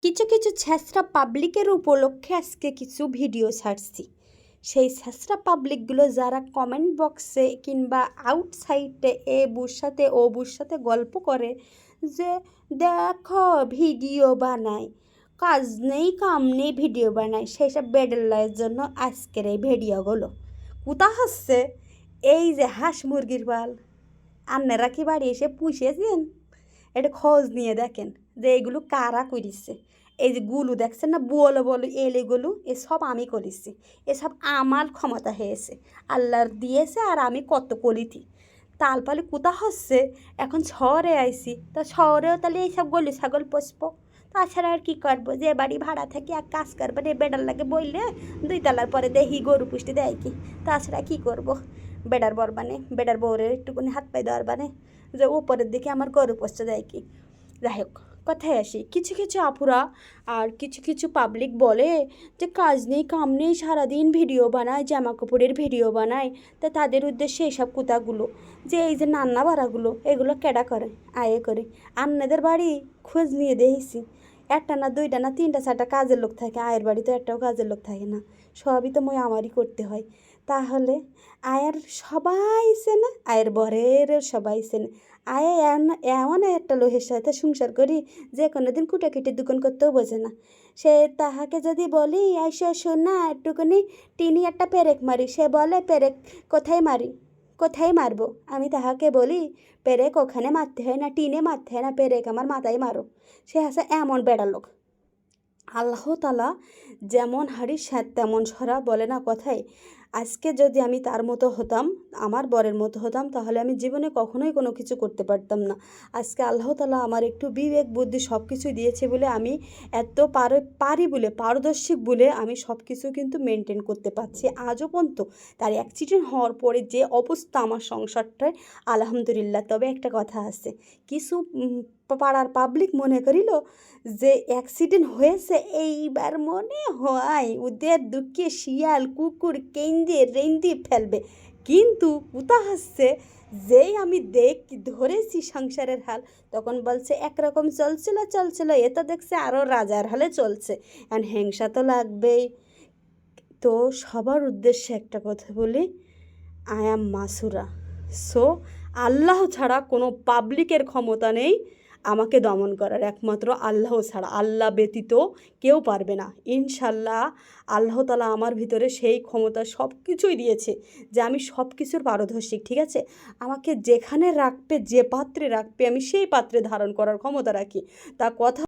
কিছু কিছু ছেঁচড়া পাবলিকের উপলক্ষে আজকে কিছু ভিডিও ছাড়ছি। সেই ছেঁচড়া পাবলিকগুলো যারা কমেন্ট বক্সে কিংবা আউটসাইডে এ বুর সাথে ও বুর সাথে গল্প করে যে দেখো ভিডিও বানায়, কাজ নেই কাম নেই ভিডিও বানায়, সেই সব বেডের জন্য আজকের এই ভিডিওগুলো কোথা হচ্ছে। এই যে হাঁস মুরগির পাল আপনারা কি বাড়ি এসে পুষেছেন? এটা খোঁজ নিয়ে দেখেন যে এইগুলো কারা করিছে। এই যে গুলু দেখছেন না, বলো বলো এলেগুলো এসব আমি করেছি, এসব আমার ক্ষমতা হয়েছে, আল্লাহর দিয়েছে আর আমি কত করিতি। তালপালে কোথা হচ্ছে এখন শহরে আইছি, তা শহরেও তাহলে এইসব গলু ছাগল পোষবো, তাছাড়া আর কী করবো? যে বাড়ি ভাড়া থেকে এক কাজ করবো রে, বেডার লাগে বইলে 2 তলার পরে দেখি গরু পুষ্টি দেয় কি, তাছাড়া কী করবো? বেডার বর বানে বেডার বউরের একটুকুনি হাত পায়ে দেওয়ার বানে যে উপরের দিকে আমার গরু পোষতে দেয় কি। যাই হোক, কথায় আসি, কিছু কিছু আপুরা আর কিছু কিছু পাবলিক বলে যে কাজ নেই কাম নেই, সারাদিন ভিডিও বানায়, জামা কাপড়ের ভিডিও বানায়। তা তাদের উদ্দেশ্যে এইসব কথাগুলো যে এই যে রান্না বাড়াগুলো এগুলো কেডা করে? আয়ে করে। আপনাদের বাড়ি খোঁজ নিয়ে দেখেছি, একটা না 2টা না 3টা 4টা কাজের লোক থাকে, আয়ের বাড়ি তো একটাও কাজের লোক থাকে না, সবই তো আমারই করতে হয়। তাহলে আয়ের সবাই চেনে, আয়ের বরের সবাই চেনে। আয়ে এমন একটা লোকের সাথে সংসার করি যে কোনো দিন কুটাকুটির দোকান করতেও বোঝে না। সে তাহাকে যদি বলি আইসো শোন না একটুখানি টিনি একটা পেরেক মারি, সে বলে পেরেক কোথায় মারি, কোথায় মারবো? আমি তাহাকে বলি পেরেক ওখানে মারতে হয় না, টিনে মারতে হয় না, পেরেক আমার মাথায় মারো। সে আছে এমন বেড়া লোক। আল্লাহ তালা যেমন হাড়ি স্যাঁত তেমন ছড়া বলে না কথায়। আজকে যদি আমি তার মতো হতাম, আমার বরের মতো হতাম, তাহলে আমি জীবনে কখনোই কোনো কিছু করতে পারতাম না। আজকে আল্লাহ তালা আমার একটু বিবেক বুদ্ধি সব কিছুই দিয়েছে বলে আমি এত পারি বলে, পারদর্শী বলে আমি সব কিছু কিন্তু মেনটেন করতে পারছি আজও পর্যন্ত। তার অ্যাক্সিডেন্ট হওয়ার পরে যে অবস্থা আমার সংসারটায়, আলহামদুলিল্লাহ। তবে একটা কথা আছে, কিছু পাড়ার পাবলিক মনে করিল যে অ্যাক্সিডেন্ট হয়েছে, এইবার মনে হয় ওদের দুঃখে শিয়াল কুকুর কেন্দে রেন্দে ফেলবে। কিন্তু কোথা হচ্ছে, যেই আমি ধরেছি সংসারের হাল, তখন বলছে একরকম চলছিল এ তো দেখছে আরও রাজার হালে চলছে, আর হিংসা তো লাগবেই। তো সবার উদ্দেশ্যে একটা কথা বলি, আই অ্যাম মাসুরা। সো আল্লাহ ছাড়া কোনো পাবলিকের ক্ষমতা নেই আমাকে দমন করার, একমাত্র আল্লাহ ছাড়া, আল্লাহ ব্যতীত কেউ পারবে না। ইনশাল্লাহ আল্লাহ তালা আমার ভিতরে সেই ক্ষমতা সব কিছুই দিয়েছে যে আমি সব কিছুর পারদর্শী, ঠিক আছে? আমাকে যেখানে রাখবে, যে পাত্রে রাখবে, আমি সেই পাত্রে ধারণ করার ক্ষমতা রাখি। তা কথা